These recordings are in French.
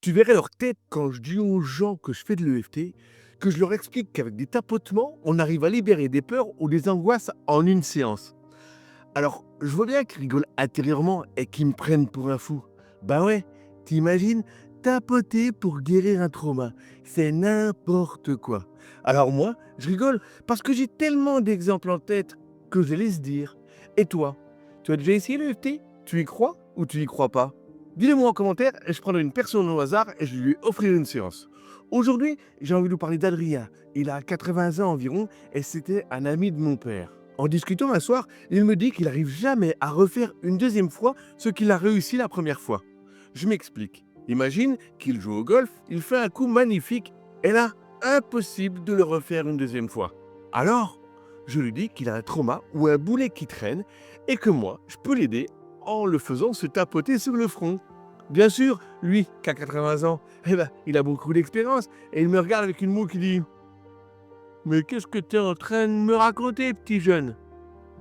Tu verrais leur tête quand je dis aux gens que je fais de l'EFT, que je leur explique qu'avec des tapotements, on arrive à libérer des peurs ou des angoisses en une séance. Alors, je vois bien qu'ils rigolent intérieurement et qu'ils me prennent pour un fou. Bah ouais, t'imagines, tapoter pour guérir un trauma, c'est n'importe quoi. Alors moi, je rigole parce que j'ai tellement d'exemples en tête que je les laisse dire. Et toi, tu as déjà essayé l'EFT? Tu y crois ou tu y crois pas? Dis-le-moi en commentaire et je prendrai une personne au hasard et je lui offrirai une séance. Aujourd'hui, j'ai envie de vous parler d'Adrien. Il a 80 ans environ et c'était un ami de mon père. En discutant un soir, il me dit qu'il n'arrive jamais à refaire une deuxième fois ce qu'il a réussi la première fois. Je m'explique. Imagine qu'il joue au golf, il fait un coup magnifique et là, impossible de le refaire une deuxième fois. Alors, je lui dis qu'il a un trauma ou un boulet qui traîne et que moi, je peux l'aider en le faisant se tapoter sur le front. Bien sûr, lui, qui a 80 ans, il a beaucoup d'expérience et il me regarde avec une moue qui dit: mais qu'est-ce que tu es en train de me raconter, petit jeune?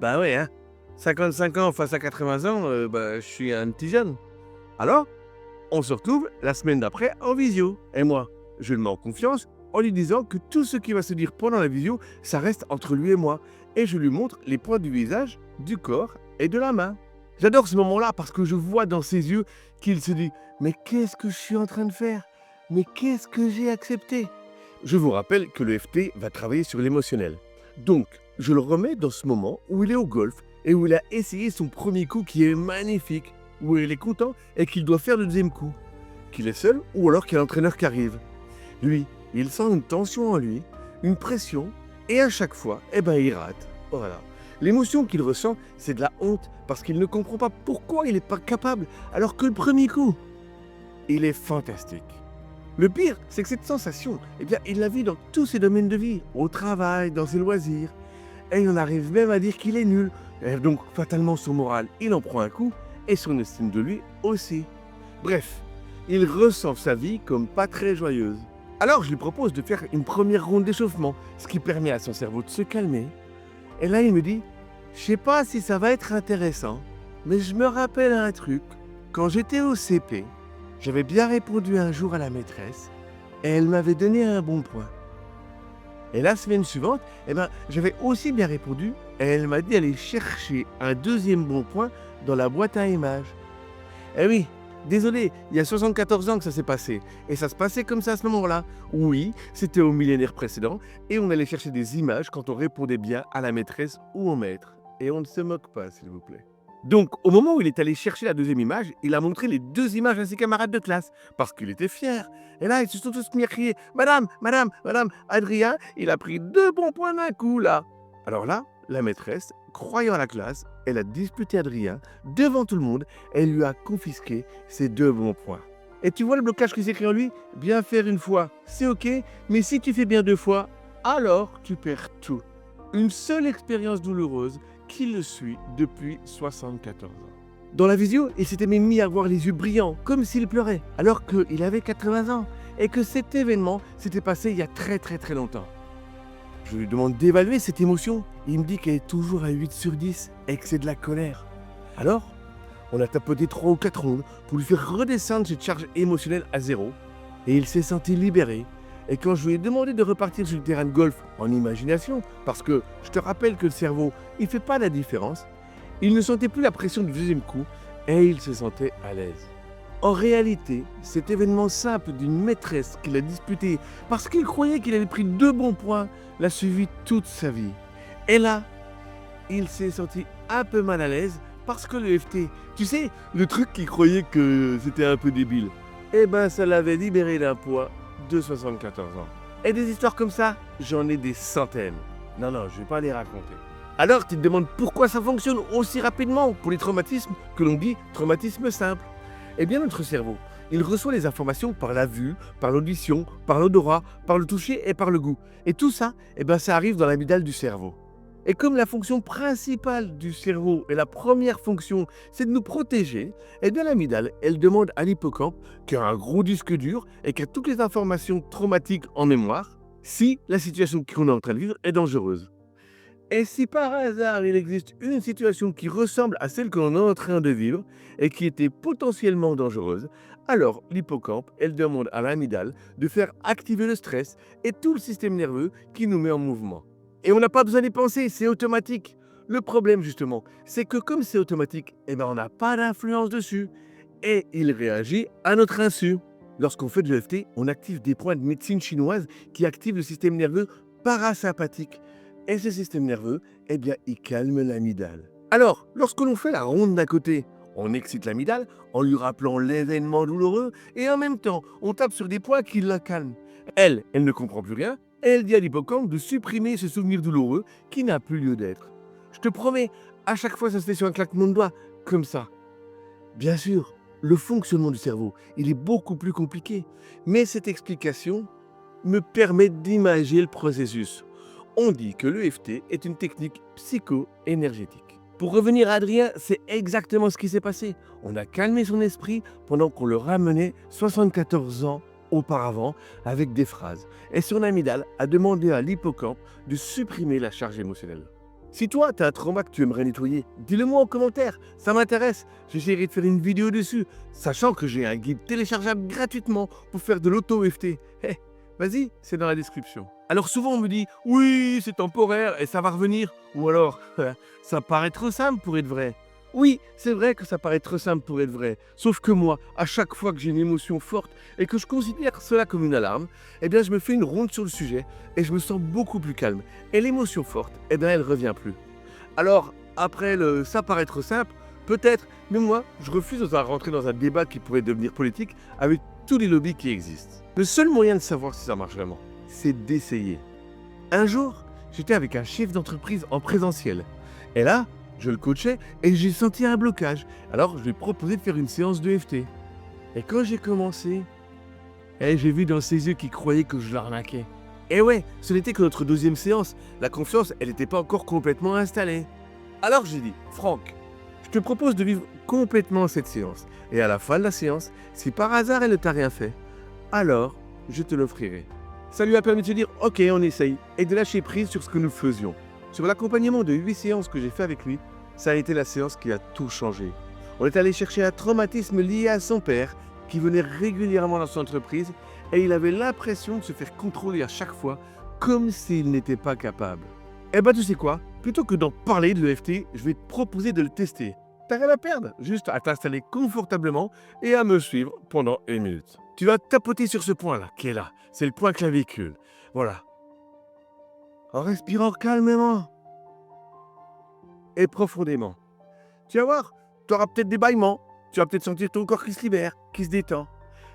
Bah ouais, hein. 55 ans face à 80 ans, je suis un petit jeune. Alors, on se retrouve la semaine d'après en visio. Et moi, je le mets en confiance en lui disant que tout ce qui va se dire pendant la visio, ça reste entre lui et moi. Et je lui montre les points du visage, du corps et de la main. J'adore ce moment-là parce que je vois dans ses yeux qu'il se dit: mais qu'est-ce que je suis en train de faire? Mais qu'est-ce que j'ai accepté? Je vous rappelle que le FT va travailler sur l'émotionnel. Donc, je le remets dans ce moment où il est au golf et où il a essayé son premier coup qui est magnifique, où il est content et qu'il doit faire le deuxième coup. Qu'il est seul ou alors qu'il y a l'entraîneur qui arrive. Lui, il sent une tension en lui, une pression, et à chaque fois, il rate. Voilà. L'émotion qu'il ressent, c'est de la honte parce qu'il ne comprend pas pourquoi il n'est pas capable alors que le premier coup, il est fantastique. Le pire, c'est que cette sensation, il la vit dans tous ses domaines de vie, au travail, dans ses loisirs. Et il en arrive même à dire qu'il est nul. Et donc, fatalement, son moral, il en prend un coup, et son estime de lui aussi. Bref, il ressent sa vie comme pas très joyeuse. Alors, je lui propose de faire une première ronde d'échauffement, ce qui permet à son cerveau de se calmer. Et là, il me dit: je sais pas si ça va être intéressant, mais je me rappelle un truc. Quand j'étais au CP, j'avais bien répondu un jour à la maîtresse et elle m'avait donné un bon point. Et la semaine suivante, j'avais aussi bien répondu et elle m'a dit d'aller chercher un deuxième bon point dans la boîte à images. Eh oui, désolé, il y a 74 ans que ça s'est passé. Et ça se passait comme ça à ce moment-là. Oui, c'était au millénaire précédent et on allait chercher des images quand on répondait bien à la maîtresse ou au maître. Et on ne se moque pas, s'il vous plaît. Donc, au moment où il est allé chercher la deuxième image, il a montré les deux images à ses camarades de classe, parce qu'il était fier. Et là, ils se sont tous mis à crier: Madame, madame, madame, Adrien, il a pris 2 bons points d'un coup, là. Alors là, la maîtresse, croyant à la classe, elle a disputé Adrien devant tout le monde et lui a confisqué ses 2 bons points. Et tu vois le blocage qui s'écrit en lui? Bien faire une fois, c'est ok, mais si tu fais bien 2 fois, alors tu perds tout. Une seule expérience douloureuse qui le suit depuis 74 ans. Dans la visio, il s'était même mis à avoir les yeux brillants, comme s'il pleurait, alors qu'il avait 80 ans, et que cet événement s'était passé il y a très très très longtemps. Je lui demande d'évaluer cette émotion. Il me dit qu'elle est toujours à 8 sur 10 et que c'est de la colère. Alors, on a tapoté 3 ou 4 rondes pour lui faire redescendre cette charge émotionnelle à zéro, et il s'est senti libéré. Et quand je lui ai demandé de repartir sur le terrain de golf en imagination, parce que je te rappelle que le cerveau, il fait pas la différence, il ne sentait plus la pression du deuxième coup et il se sentait à l'aise. En réalité, cet événement simple d'une maîtresse qu'il a disputé parce qu'il croyait qu'il avait pris 2 bons points l'a suivi toute sa vie. Et là, il s'est senti un peu mal à l'aise parce que le FT, tu sais, le truc qu'il croyait que c'était un peu débile, ça l'avait libéré d'un poids de 74 ans. Et des histoires comme ça, j'en ai des centaines. Non, je vais pas les raconter. Alors, tu te demandes pourquoi ça fonctionne aussi rapidement pour les traumatismes que l'on dit traumatismes simples. Eh bien, notre cerveau, il reçoit les informations par la vue, par l'audition, par l'odorat, par le toucher et par le goût. Et tout ça, ça arrive dans l'amygdale du cerveau. Et comme la fonction principale du cerveau et la première fonction, c'est de nous protéger, l'amygdale, elle demande à l'hippocampe, qui a un gros disque dur et qui a toutes les informations traumatiques en mémoire, si la situation qu'on est en train de vivre est dangereuse. Et si par hasard il existe une situation qui ressemble à celle que l'on est en train de vivre et qui était potentiellement dangereuse, Alors, l'hippocampe, elle demande à l'amygdale de faire activer le stress et tout le système nerveux qui nous met en mouvement. Et on n'a pas besoin d'y penser, c'est automatique. Le problème, justement, c'est que comme c'est automatique, on n'a pas d'influence dessus. Et il réagit à notre insu. Lorsqu'on fait de l'EFT, on active des points de médecine chinoise qui activent le système nerveux parasympathique. Et ce système nerveux, il calme l'amygdale. Alors, lorsque l'on fait la ronde d'à côté, on excite l'amygdale en lui rappelant l'événement douloureux et en même temps, on tape sur des points qui la calment. Elle ne comprend plus rien et elle dit à l'hippocampe de supprimer ce souvenir douloureux qui n'a plus lieu d'être. Je te promets, à chaque fois ça se fait sur un claquement de doigts, comme ça. Bien sûr, le fonctionnement du cerveau, il est beaucoup plus compliqué, mais cette explication me permet d'imager le processus. On dit que l'EFT est une technique psycho-énergétique. Pour revenir à Adrien, c'est exactement ce qui s'est passé. On a calmé son esprit pendant qu'on le ramenait 74 ans auparavant avec des phrases. Et son amygdale a demandé à l'hippocampe de supprimer la charge émotionnelle. Si toi, tu as un trauma que tu aimerais nettoyer, dis-le moi en commentaire, ça m'intéresse. J'essaierai de faire une vidéo dessus, sachant que j'ai un guide téléchargeable gratuitement pour faire de l'auto-EFT. Vas-y, c'est dans la description. Alors souvent on me dit, oui, c'est temporaire et ça va revenir. Ou alors, ça paraît trop simple pour être vrai. Oui, c'est vrai que ça paraît trop simple pour être vrai. Sauf que moi, à chaque fois que j'ai une émotion forte et que je considère cela comme une alarme, je me fais une ronde sur le sujet et je me sens beaucoup plus calme. Et l'émotion forte, elle revient plus. Alors, après le ça paraît trop simple, peut-être, mais moi, je refuse de rentrer dans un débat qui pourrait devenir politique avec tous les lobbies qui existent. Le seul moyen de savoir si ça marche vraiment, c'est d'essayer. Un jour, j'étais avec un chef d'entreprise en présentiel. Et là, je le coachais et j'ai senti un blocage. Alors, je lui ai proposé de faire une séance d'EFT. Et quand j'ai commencé, j'ai vu dans ses yeux qu'il croyait que je l'arnaquais. Et ouais, ce n'était que notre deuxième séance. La confiance, elle n'était pas encore complètement installée. Alors j'ai dit, Franck, je te propose de vivre complètement cette séance. Et à la fin de la séance, si par hasard elle ne t'a rien fait, alors je te l'offrirai. Ça lui a permis de se dire, ok, on essaye, et de lâcher prise sur ce que nous faisions. Sur l'accompagnement de 8 séances que j'ai fait avec lui, ça a été la séance qui a tout changé. On est allé chercher un traumatisme lié à son père, qui venait régulièrement dans son entreprise, et il avait l'impression de se faire contrôler à chaque fois, comme s'il n'était pas capable. Tu sais quoi? Plutôt que d'en parler de l'EFT, je vais te proposer de le tester. T'as rien à perdre, juste à t'installer confortablement et à me suivre pendant 1 minute. Tu vas tapoter sur ce point-là, qui est là. C'est le point clavicule. Voilà. En respirant calmement et profondément. Tu vas voir, tu auras peut-être des bâillements. Tu vas peut-être sentir ton corps qui se libère, qui se détend.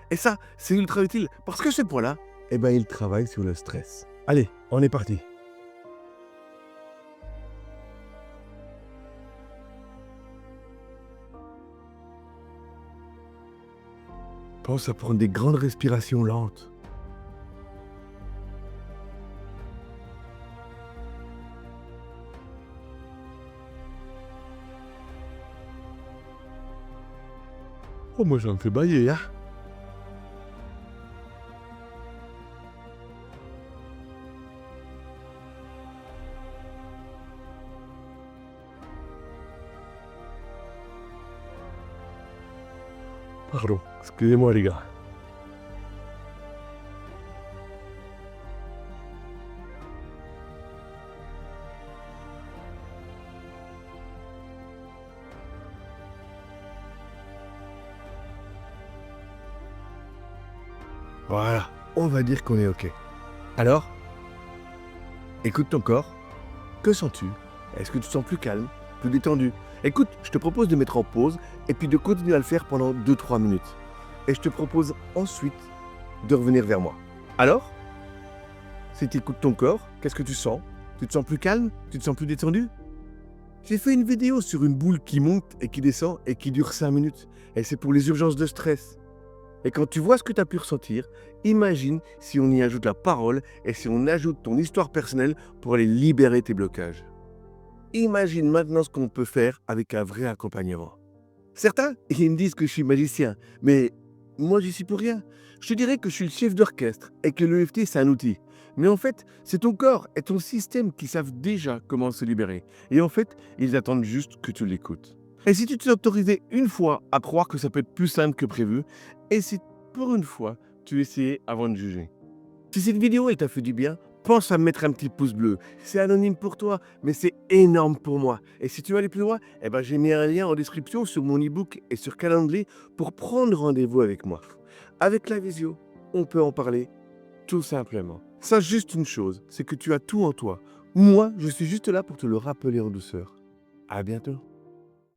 Et ça, c'est ultra utile parce que ce point-là, il travaille sur le stress. Allez, on est parti. Pense à prendre des grandes respirations lentes. Oh, moi j'en fais bailler, hein. Pardon, excusez-moi les gars. Voilà, on va dire qu'on est OK. Alors, écoute ton corps. Que sens-tu? Est-ce que tu te sens plus calme, plus détendu? Écoute, je te propose de mettre en pause et puis de continuer à le faire pendant 2-3 minutes. Et je te propose ensuite de revenir vers moi. Alors, si tu écoutes ton corps, qu'est-ce que tu sens? Tu te sens plus calme? Tu te sens plus détendu? J'ai fait une vidéo sur une boule qui monte et qui descend et qui dure 5 minutes. Et c'est pour les urgences de stress. Et quand tu vois ce que tu as pu ressentir, imagine si on y ajoute la parole et si on ajoute ton histoire personnelle pour aller libérer tes blocages. Imagine maintenant ce qu'on peut faire avec un vrai accompagnement. Certains, ils me disent que je suis magicien, mais moi j'y suis pour rien. Je te dirais que je suis le chef d'orchestre et que l'EFT c'est un outil. Mais en fait, c'est ton corps et ton système qui savent déjà comment se libérer. Et en fait, ils attendent juste que tu l'écoutes. Et si tu t'es autorisé une fois à croire que ça peut être plus simple que prévu, et si pour une fois, tu essayais avant de juger. Si cette vidéo elle t'a fait du bien, pense à mettre un petit pouce bleu. C'est anonyme pour toi, mais c'est énorme pour moi. Et si tu veux aller plus loin, j'ai mis un lien en description sur mon e-book et sur Calendly pour prendre rendez-vous avec moi. Avec la visio, on peut en parler tout simplement. Sache juste une chose, c'est que tu as tout en toi. Moi, je suis juste là pour te le rappeler en douceur. À bientôt.